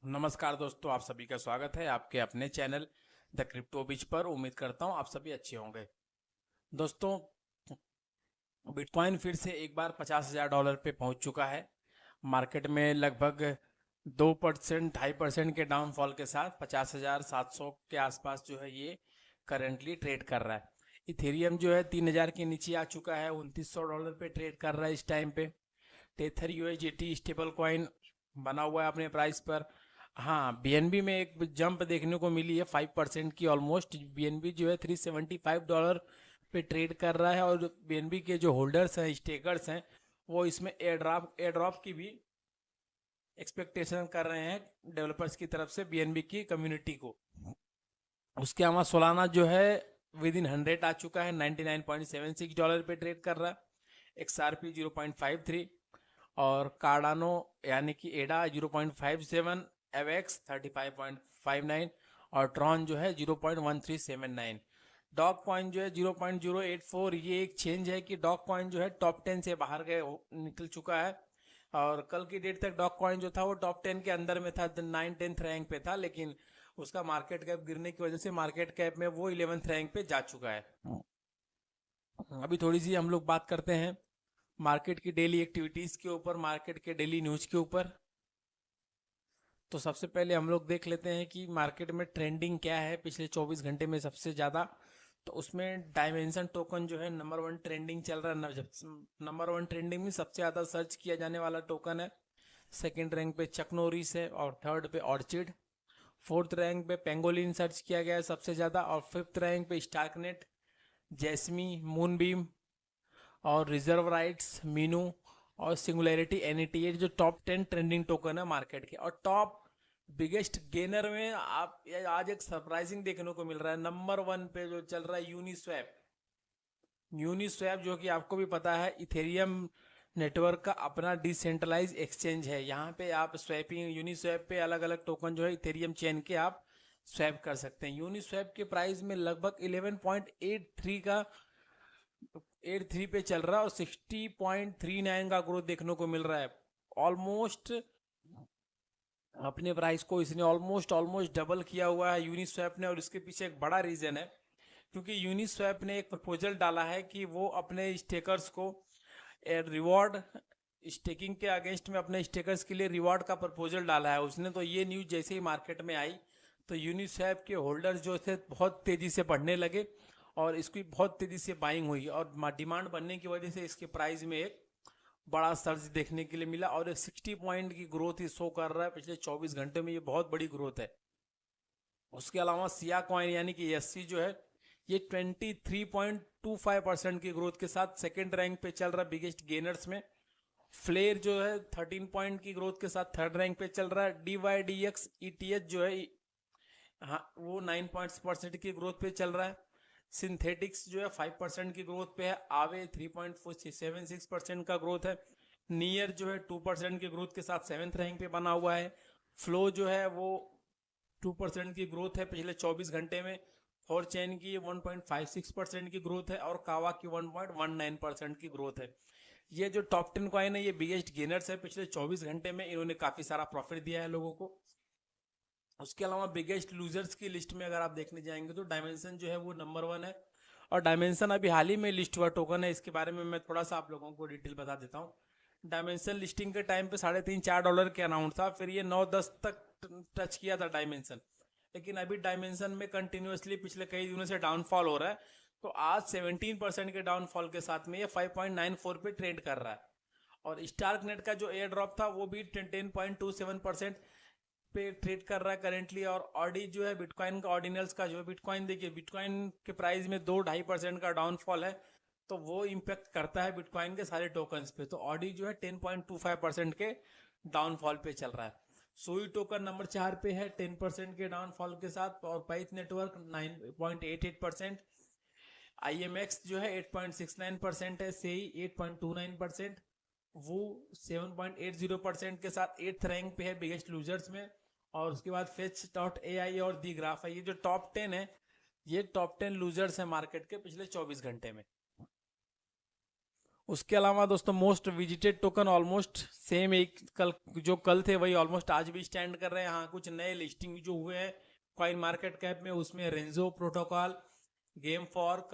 नमस्कार दोस्तों, आप सभी का स्वागत है आपके अपने चैनल द क्रिप्टो बीच पर। उम्मीद करता हूं आप सभी अच्छे होंगे। दोस्तों, बिटकॉइन फिर से एक बार $50,000 पे पहुंच चुका है। मार्केट में लगभग 2% 2.5% के डाउनफॉल के साथ 50,700 के आसपास जो है ये करेंटली ट्रेड कर रहा है। इथेरियम जो है 3,000 के नीचे आ चुका है, $2,900 पे ट्रेड कर रहा है इस टाइम पे। टेथर यूएसडीटी स्टेबल कॉइन बना हुआ है अपने प्राइस पर। हाँ, बीएनबी में एक जंप देखने को मिली है 5% की ऑलमोस्ट। बीएनबी जो है $375 पे ट्रेड कर रहा है और बीएनबी के जो होल्डर्स हैं, स्टेकर्स हैं, वो इसमें एयर ड्रॉप की भी एक्सपेक्टेशन कर रहे हैं डेवलपर्स की तरफ से बीएनबी की कम्युनिटी को। उसके अलावा सोलाना जो है विद इन 100 आ चुका है, $99.76 पे ट्रेड कर रहा है। XRP 0.53 और कार्डानो यानी कि एडा 0.57, एवेक्स 35.59 और ट्रॉन जो है 0.1379। डॉग कॉइन जो है 0.084। ये एक चेंज है कि डॉग कॉइन जो है टॉप 10 से बाहर निकल चुका है और कल की डेट तक डॉग कॉइन जो था वो टॉप 10 के अंदर में था, 9-10th रैंक पे था, लेकिन उसका मार्केट कैप गिरने की वजह से मार्केट कैप में वो 11th रैंक पे जा चुका है। अभी थोड़ी सी हम लोग बात करते हैं मार्केट की डेली एक्टिविटीज के ऊपर, मार्केट के डेली न्यूज के ऊपर। तो सबसे पहले हम लोग देख लेते हैं कि मार्केट में ट्रेंडिंग क्या है पिछले 24 घंटे में सबसे ज़्यादा। तो उसमें डायमेंशन टोकन जो है नंबर 1 ट्रेंडिंग चल रहा है। नंबर 1 ट्रेंडिंग में सबसे ज़्यादा सर्च किया जाने वाला टोकन है। सेकेंड रैंक पे चकनोरिस है और थर्ड पे ऑर्चिड। फोर्थ रैंक पे पेंगोलिन सर्च किया गया है सबसे ज़्यादा और फिफ्थ रैंक पे स्टार्कनेट, जैस्मी, मूनबीम और रिजर्व राइट्स, मीनू और सिंगुलैरिटी एनईटी, जो टॉप 10 ट्रेंडिंग टोकन है मार्केट के। और टॉप बिगेस्ट गेनर में आप आज एक सरप्राइजिंग देखने को मिल रहा है। नंबर 1 पे जो चल रहा है यूनिस्वैप। यूनिस्वैप जो कि आपको भी पता है इथेरियम नेटवर्क का अपना डिसेंट्रलाइज एक्सचेंज है। यहाँ पे आप स्वैपिंग यूनिस्वैप पे अलग अलग टोकन जो है इथेरियम चेन के आप स्वैप कर सकते हैं। यूनिस्वैप के प्राइस में लगभग 11.83 का 83 पे चल रहा है और 60.39 का ग्रोथ देखने को मिल रहा है। ऑलमोस्ट अपने प्राइस को इसने ऑलमोस्ट डबल किया हुआ है यूनिस्वैप ने। और इसके पीछे एक बड़ा रीजन है क्योंकि यूनिस्वैप ने एक प्रपोजल डाला है कि वो अपने स्टेकर्स को रिवॉर्ड, स्टेकिंग के अगेंस्ट में अपने स्टेकर्स के लिए रिवॉर्ड का प्रपोजल डाला है उसने। तो ये न्यूज जैसे ही मार्केट में आई तो यूनिस्वैप के होल्डर्स जो थे बहुत तेजी से बढ़ने लगे और इसकी बहुत तेजी से बाइंग हुई और डिमांड बनने की वजह से इसके प्राइस में एक बड़ा सर्ज देखने के लिए मिला और एक 60 पॉइंट की ग्रोथ ही शो कर रहा है पिछले 24 घंटे में। ये बहुत बड़ी ग्रोथ है। उसके अलावा सिया कॉइन यानी कि एससी जो है ये 23.25% की ग्रोथ के साथ सेकेंड रैंक पे चल रहा है बिगेस्ट गेनर्स में। फ्लेयर जो है 13 पॉइंट की ग्रोथ के साथ थर्ड रैंक पे चल रहा है। DYDX ETH जो है हाँ वो 9% की ग्रोथ पे चल रहा है। सिंथेटिक्स जो है 5% की ग्रोथ पे है। आवे 3.76% का ग्रोथ है। नियर जो है 2% की ग्रोथ के साथ 7th रैंक पे बना हुआ है। फ्लो जो है वो 2% की ग्रोथ है पिछले 24 घंटे में। फॉर चेन की 1.56% की ग्रोथ है और कावा की 1.19% की ग्रोथ है। ये जो टॉप 10 कॉइन है ये बिगेस्ट गेनर्स है पिछले 24 घंटे में। इन्होंने काफी सारा प्रॉफिट दिया है लोगों को। उसके अलावा बिगेस्ट लूजर्स की लिस्ट में अगर आप देखने जाएंगे तो डायमेंशन जो है वो नंबर 1 है। और डायमेंशन अभी हाल ही में लिस्ट हुआ टोकन है। इसके बारे में मैं थोड़ा सा आप लोगों को डिटेल बता देता हूँ। डायमेंशन लिस्टिंग के टाइम पे $3.5-4 के अराउंड था, फिर ये 9-10 तक टच किया था डायमेंशन। लेकिन अभी डायमेंशन में कंटिन्यूसली पिछले कई दिनों से डाउनफॉल हो रहा है। तो आज 17% के डाउनफॉल के साथ में ये 5.94 पे ट्रेड कर रहा है। और स्टार्कनेट का जो एयर ड्रॉप था वो भी 10.27% पे ट्रेड कर रहा है करेंटली। और ऑडी जो है बिटकॉइन का, ऑर्डिनल्स का जो बिटकॉइन, देखिए बिटकॉइन के प्राइस में 2-2.5% का डाउनफॉल है तो वो इम्पेक्ट करता है बिटकॉइन के सारे टोकन्स पे। तो ऑडी जो है 10.25% के डाउनफॉल पे चल रहा है। सुई टोकन नंबर 4 पे है 10% के डाउनफॉल के साथ और पाइथ नेटवर्क 9.88%। IMX जो है 8.69% है। सेई 8.29%। वो 7.80% के साथ 8th रैंक पे है बिगेस्ट लूजर्स में। और उसके बाद Fetch.ai और दी ग्राफ है। ये जो टॉप 10 है ये टॉप 10 लूजर्स है मार्केट के पिछले 24 घंटे में। उसके अलावा दोस्तों most visited token almost same, एक कल थे वही ऑलमोस्ट आज भी स्टैंड कर रहे हैं। हाँ, कुछ नए लिस्टिंग जो हुए हैं कॉइन मार्केट कैप में, उसमें Renzo protocol, game fork,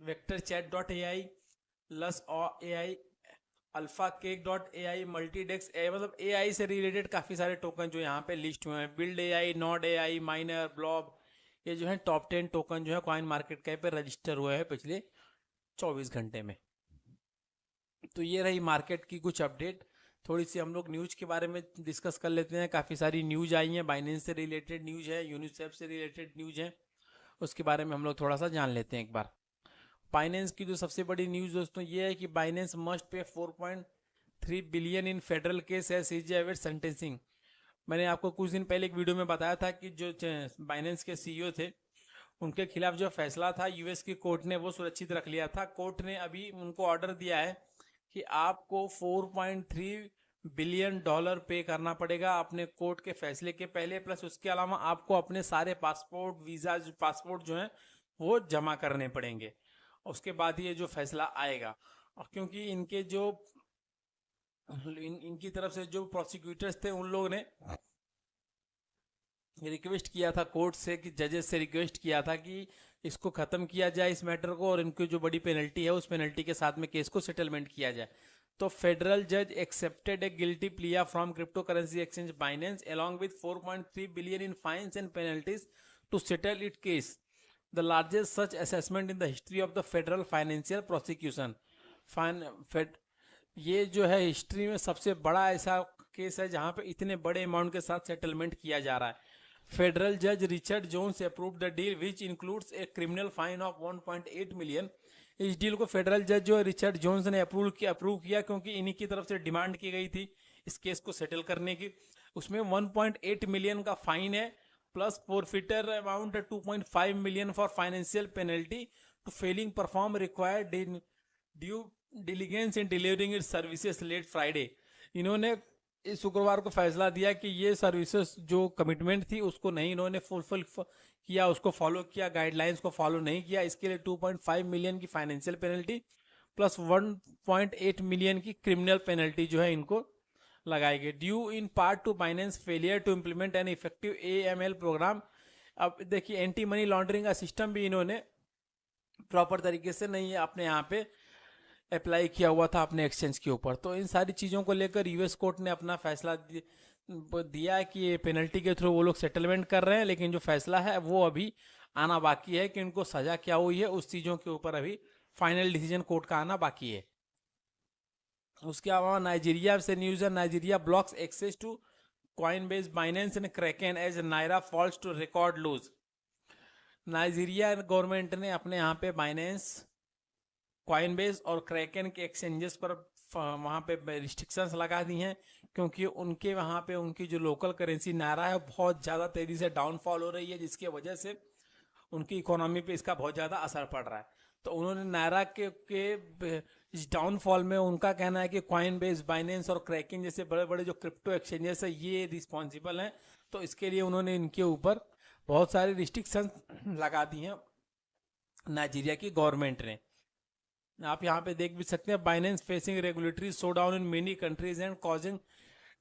vector chat dot A I, लस A I, alpha cake dot A I, multidex A, मतलब ए आई से रिलेटेड काफ़ी सारे टोकन जो यहाँ पे लिस्ट हुए हैं। Build A I, node A I, miner, blob, ये जो है टॉप 10 टोकन जो है कॉइन मार्केट कैप पे रजिस्टर हुए हैं पिछले 24 घंटे में। तो ये रही मार्केट की कुछ अपडेट। थोड़ी सी हम लोग न्यूज़ के बारे में डिस्कस कर लेते हैं। काफ़ी सारी न्यूज़ आई हैं, बाइनेंस से रिलेटेड न्यूज़ है, यूनिसेफ से रिलेटेड न्यूज़ है, उसके बारे में हम लोग थोड़ा सा जान लेते हैं एक बार। बाइनेंस की जो सबसे बड़ी न्यूज़ दोस्तों ये है कि बाइनेंस मस्ट पे 4.3 बिलियन इन फेडरल केस है सीजे अवेट सेंटेंसिंग। मैंने आपको कुछ दिन पहले एक वीडियो में बताया था कि जो बाइनेंस के सीईओ थे उनके खिलाफ जो फैसला था यूएस की कोर्ट ने वो सुरक्षित रख लिया था। कोर्ट ने अभी उनको ऑर्डर दिया है कि आपको 4.3 बिलियन डॉलर पे करना पड़ेगा अपने कोर्ट के फैसले के पहले, प्लस उसके अलावा आपको अपने सारे पासपोर्ट, वीज़ा, पासपोर्ट जो हैं वो जमा करने पड़ेंगे। उसके बाद ये जो फैसला आएगा, और क्योंकि इनके जो इनकी तरफ से जो प्रोसिक्यूटर्स थे उन लोगों ने रिक्वेस्ट किया था कोर्ट से, कि जजेस से रिक्वेस्ट किया था कि इसको ख़त्म किया जाए इस मैटर को, और इनकी जो बड़ी पेनल्टी है उस पेनल्टी के साथ में केस को सेटलमेंट किया जाए। तो फेडरल जज accepted a guilty plea from crypto currency exchange Binance along with 4.3 billion in fines and penalties to settle it case, the largest such assessment in the history of the federal financial prosecution. ये जो है history में सबसे बड़ा ऐसा case है जहां पे इतने बड़े अमाउंट के साथ सेटलमेंट किया जा रहा है। फेडरल जज Richard Jones approved the deal which includes a criminal fine of 1.8 million. इस डील को फेडरल जज जो है रिचर्ड जोन्स ने अप्रूव किया क्योंकि इन्हीं की तरफ से डिमांड की गई थी इस केस को सेटल करने की। उसमें 1.8 मिलियन का फाइन है, plus forfeiture amount 2.5 million for financial penalty to failing perform required due diligence in delivering it services late Friday. इन्होंने इस शुक्रवार को फैसला दिया कि ये सर्विसेज जो कमिटमेंट थी उसको नहीं इन्होंने फुलफिल किया, उसको फॉलो किया, गाइडलाइंस को फॉलो नहीं किया। इसके लिए 2.5 मिलियन की फाइनेंशियल पेनल्टी प्लस 1.8 मिलियन की क्रिमिनल पेनल्टी जो है इनको लगाई गई, due in part to Binance failure to implement an effective AML programme. अब देखिए एंटी मनी लॉन्ड्रिंग का सिस्टम भी इन्होंने प्रॉपर तरीके से नहीं है अपने यहाँ पे अप्लाई किया हुआ था अपने एक्सचेंज के ऊपर। तो इन सारी चीज़ों को लेकर यूएस कोर्ट ने अपना फैसला दिया कि ये पेनल्टी के थ्रू वो लोग सेटलमेंट कर रहे हैं, लेकिन जो फैसला है वो अभी आना बाकी है कि उनको सज़ा क्या हुई है, उस चीज़ों के ऊपर अभी फाइनल डिसीजन कोर्ट का आना बाकी है। उसके अलावा नाइजीरिया से न्यूज़ है, Nigeria blocks access to Coinbase, Binance and Kraken as naira falls to record lows. Nigeria government ने अपने यहाँ पे बाइनेंस, कॉइनबेस और क्रैकन के एक्सचेंजेस पर वहाँ पे रिस्ट्रिक्शंस लगा दी हैं क्योंकि उनके वहाँ पे उनकी जो लोकल करेंसी नायरा है बहुत ज़्यादा तेज़ी से डाउनफॉल हो रही है, जिसकी वजह से उनकी इकोनॉमी पे इसका बहुत ज़्यादा असर पड़ रहा है। तो उन्होंने नायरा के इस डाउनफॉल में उनका कहना है कि कॉइनबेस, बाइनेंस और क्रैकिंग जैसे बड़े बड़े जो क्रिप्टो एक्सचेंजेस है ये रिस्पॉन्सिबल हैं। तो इसके लिए उन्होंने इनके ऊपर बहुत सारे रिस्ट्रिक्शन लगा दी हैं नाइजीरिया की गवर्नमेंट ने। आप यहाँ पे देख भी सकते हैं, Binance facing regulatory show down in many countries and causing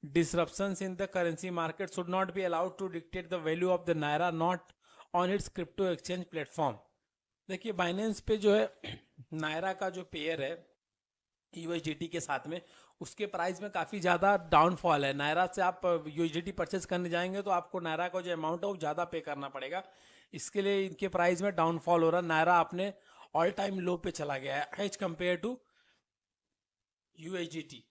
disruptions in the currency market should not be allowed to dictate the value of the naira not on its crypto exchange platform। देखिए Binance पे जो है नायरा का जो pair है USDT के साथ में, उसके प्राइस में काफ़ी ज़्यादा डाउनफॉल है। नायरा से आप USDT परचेज करने जाएंगे तो आपको नायरा का जो अमाउंट है वो ज़्यादा पे करना पड़ेगा। इसके लिए इनके प्राइस में डाउनफॉल हो रहा है। नायरा अपने ऑल टाइम लो पे चला गया है एज कंपेयर टू USDT।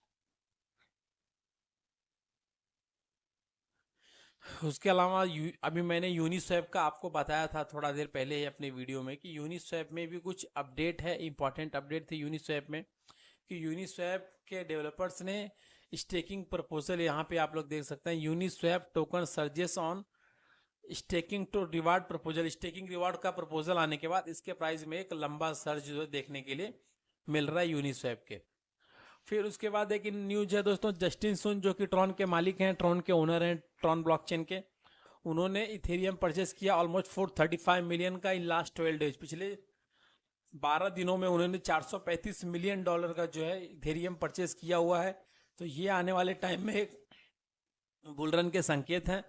उसके अलावा अभी मैंने यूनिस्वैप का आपको बताया था थोड़ा देर पहले ही अपने वीडियो में कि यूनिस्वैप में भी कुछ अपडेट है, इंपॉर्टेंट अपडेट थी यूनिस्वैप में कि यूनिस्वैप के डेवलपर्स ने स्टेकिंग प्रपोजल, यहाँ पे आप लोग देख सकते हैं, Uniswap token surges on staking to reward proposal. Staking reward का प्रपोजल आने के बाद इसके प्राइस में एक लंबा सर्ज जो देखने के लिए मिल रहा है यूनिस्वैप के। फिर उसके बाद एक न्यूज है दोस्तों, जस्टिन सुन जो कि ट्रॉन के मालिक हैं, ट्रॉन के ओनर हैं, ट्रॉन ब्लॉकचेन के, उन्होंने इथेरियम परचेस किया ऑलमोस्ट 435 मिलियन का इन लास्ट 12 डेज, पिछले 12 दिनों में उन्होंने $435 मिलियन का जो है इथेरियम परचेस किया हुआ है। तो ये आने वाले टाइम में एक बुलरन के संकेत हैं।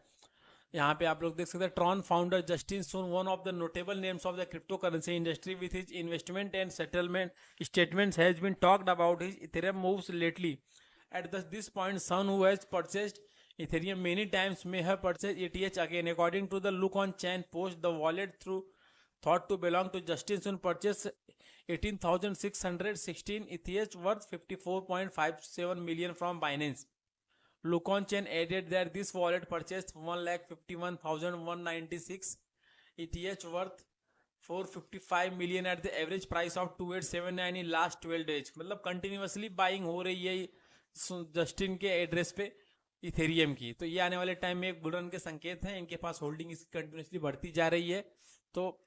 यहाँ पे आप लोग देख सकते हैं, Tron founder Justin Sun, one of the notable names of the crypto currency industry with his investment and settlement statements has been talked about his Ethereum moves lately. At this point, Sun, who has purchased Ethereum many times, may have purchased ETH again. According to the Look on Chain post, the wallet thought to belong to Justin Sun purchased 18,616 ETH worth 54.57 million from Binance. Look on Chain added that this wallet purchased 1,51,196 ETH worth 455 million at the average price of 2879 in last 12 days. मतलब continuously buying हो रही है Justin के address पे Ethereum की। तो ये आने वाले टाइम में एक बुलरन के संकेत हैं, इनके पास होल्डिंग इसकी कंटिन्यूसली बढ़ती जा रही है। तो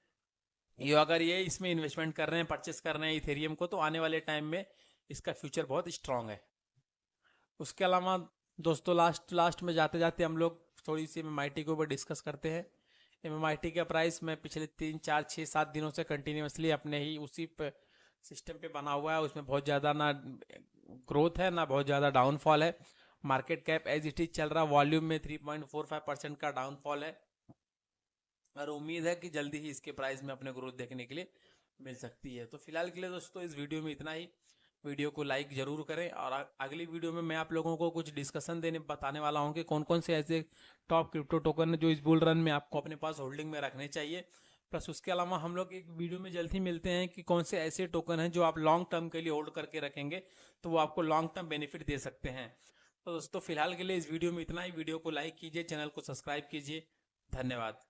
ये अगर ये इसमें इन्वेस्टमेंट कर रहे हैं, परचेस कर रहे हैं इथेरियम को, तो आने वाले टाइम में इसका फ्यूचर बहुत स्ट्रांग है। उसके अलावा दोस्तों लास्ट में जाते जाते हम लोग थोड़ी सी MMIT के ऊपर डिस्कस करते हैं। MMIT का प्राइस मैं पिछले 3, 4, 6, 7 दिनों से कंटिन्यूसली अपने ही उसी सिस्टम पे बना हुआ है। उसमें बहुत ज़्यादा ना ग्रोथ है ना बहुत ज़्यादा डाउनफॉल है। Market cap as it is चल रहा, वॉल्यूम में 3.45% का डाउनफॉल है, और उम्मीद है कि जल्दी ही इसके प्राइस में अपने ग्रोथ देखने के लिए मिल सकती है। तो फिलहाल के लिए दोस्तों इस वीडियो में इतना ही। वीडियो को लाइक जरूर करें, और अगली वीडियो में मैं आप लोगों को कुछ डिस्कशन बताने वाला हूँ कि कौन कौन से ऐसे टॉप क्रिप्टो टोकन है जो इस बुल रन में आपको अपने पास होल्डिंग में रखने चाहिए। प्लस उसके अलावा हम लोग एक वीडियो में जल्द ही मिलते हैं कि कौन से ऐसे टोकन हैं जो आप लॉन्ग टर्म के लिए होल्ड करके रखेंगे तो वो आपको लॉन्ग टर्म बेनिफिट दे सकते हैं। तो दोस्तों फिलहाल के लिए इस वीडियो में इतना ही। वीडियो को लाइक कीजिए, चैनल को सब्सक्राइब कीजिए। धन्यवाद।